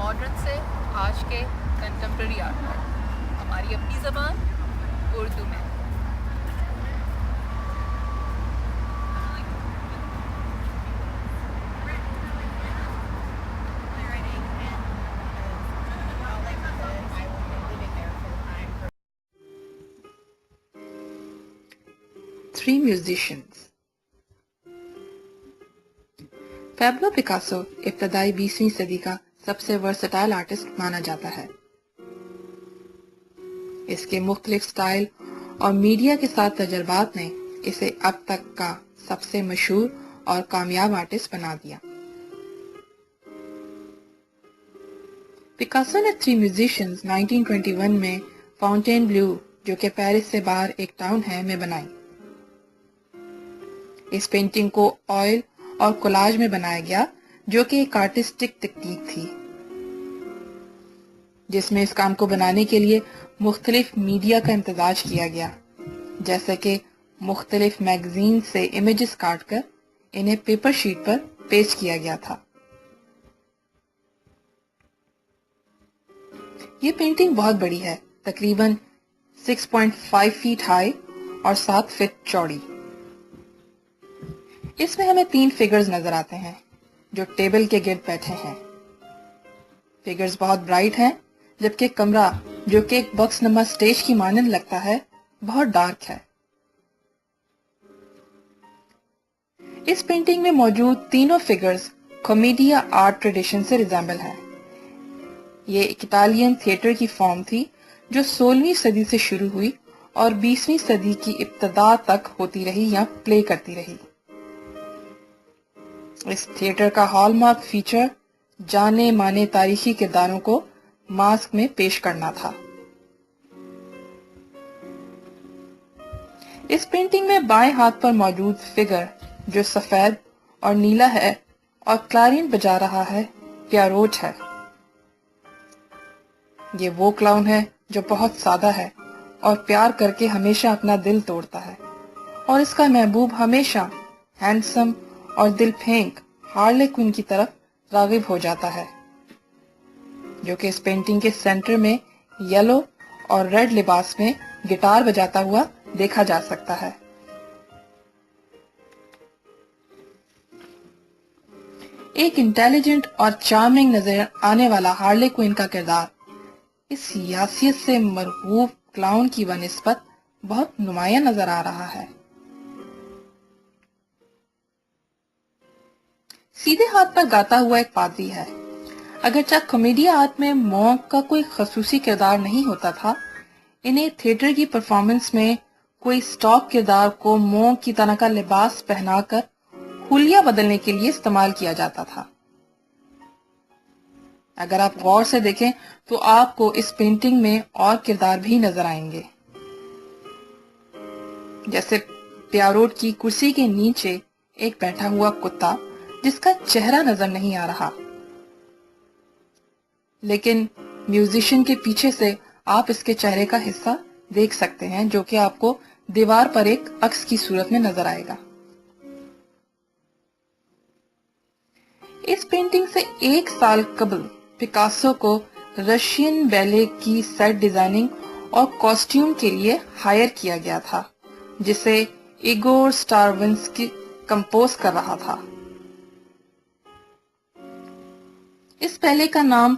Modern سے آج کے کنٹمپریری آرٹ تک، ہماری اپنی زبان اردو میں۔ Three musicians. پیبلو پکاسو ابتدائی 20ویں صدی کا سب سے ورسٹائل آرٹسٹ مانا جاتا ہے۔ اس کے مختلف سٹائل اور میڈیا کے ساتھ تجربات نے اسے اب تک کا سب سے مشہور اور کامیاب آرٹسٹ بنا دیا۔ پکاسو نے تھری میوزیشنز 1921 میں فاؤنٹین بلیو، جو کہ پیرس سے باہر ایک ٹاؤن ہے، میں بنائی۔ اس پینٹنگ کو آئل اور کولاج میں بنایا گیا، جو کہ ایک آرٹسٹک تکنیک تھی، جس میں اس کام کو بنانے کے لیے مختلف میڈیا کا امتزاج کیا گیا، جیسے کہ مختلف میگزین سے امیجز کاٹ کر انہیں پیپر شیٹ پر پیسٹ کیا گیا تھا۔ یہ پینٹنگ بہت بڑی ہے، تقریباً 6.5 فیٹ ہائی اور 7 فٹ چوڑی۔ اس میں ہمیں 3 فگرز نظر آتے ہیں جو ٹیبل کے گرد بیٹھے ہیں۔ فگرز بہت برائٹ ہیں، جبکہ کمرہ، جو کہ ایک باکس نما سٹیج کی مانند لگتا ہے، بہت ڈارک ہے۔ اس پینٹنگ میں موجود تینوں فگرز کامیڈیا آرٹ ٹریڈیشن سے ریزیمبل ہیں۔ یہ ایک اٹالین تھیٹر کی فارم تھی جو 16ویں صدی سے شروع ہوئی اور 20ویں صدی کی ابتدا تک ہوتی رہی یا پلے کرتی رہی۔ اس تھیٹر کا ہال مارک فیچر جانے مانے تاریخی کرداروں کو ماسک میں پیش کرنا تھا۔ اس پینٹنگ میں بائیں ہاتھ پر موجود فگر، جو سفید اور نیلا ہے اور کلارین بجا رہا ہے، پیاروٹ ہے۔ یہ وہ کلاؤن ہے جو بہت سادہ ہے اور پیار کر کے ہمیشہ اپنا دل توڑتا ہے، اور اس کا محبوب ہمیشہ ہینڈسم اور دل پھینک ہارلے کوئن کی طرف راغب ہو جاتا ہے، جو کہ اس پینٹنگ کے سینٹر میں یلو اور ریڈ لباس میں گٹار بجاتا ہوا دیکھا جا سکتا ہے۔ ایک انٹیلیجنٹ اور چارمنگ نظر آنے والا ہارلے کوئن کا کردار اس سیاست سے مرغوب کلاؤن کی بنسبت بہت نمایاں نظر آ رہا ہے۔ سیدھے ہاتھ پر گاتا ہوا ایک پادری ہے۔ اگرچہ کامیڈیا آرٹ میں مونک کا کوئی خصوصی کردار نہیں ہوتا تھا، انہیں تھیٹر کی پرفارمنس میں کوئی سٹاک کردار کو مونک کی طرح کا لباس پہنا کر حلیہ بدلنے کے لیے استعمال کیا جاتا تھا۔ اگر آپ غور سے دیکھیں تو آپ کو اس پینٹنگ میں اور کردار بھی نظر آئیں گے، جیسے پیاروٹ کی کرسی کے نیچے ایک بیٹھا ہوا کتا جس کا چہرہ نظر نہیں آ رہا، لیکن میوزیشین کے پیچھے سے آپ اس کے چہرے کا حصہ دیکھ سکتے ہیں، جو کہ آپ کو دیوار پر ایک عکس کی صورت میں نظر آئے گا۔ اس پینٹنگ سے 1 سال قبل پکاسو کو رشین بیلے کی سیٹ ڈیزائننگ اور کاسٹیوم کے لیے ہائر کیا گیا تھا، جسے ایگور سٹراونسکی کمپوز کر رہا تھا۔ اس بیلے کا نام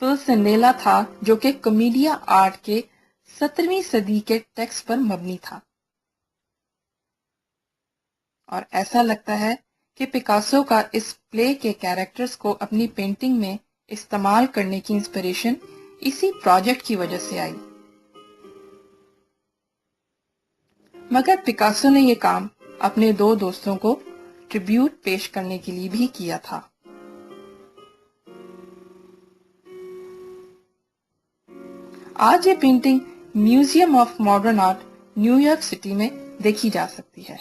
پلسینیلا تھا، جو کہ کامیڈیا آرٹ کے 17ویں صدی کے ٹیکسٹ پر مبنی تھا، اور ایسا لگتا ہے کہ پکاسو کا اس پلے کے کیریکٹرز کو اپنی پینٹنگ میں استعمال کرنے کی انسپریشن اسی پروجیکٹ کی وجہ سے آئی۔ مگر پکاسو نے یہ کام اپنے 2 دوستوں کو ٹریبیوٹ پیش کرنے کے لیے بھی کیا تھا۔ آج یہ painting museum of modern art new York city میں دیکھی جا سکتی ہے۔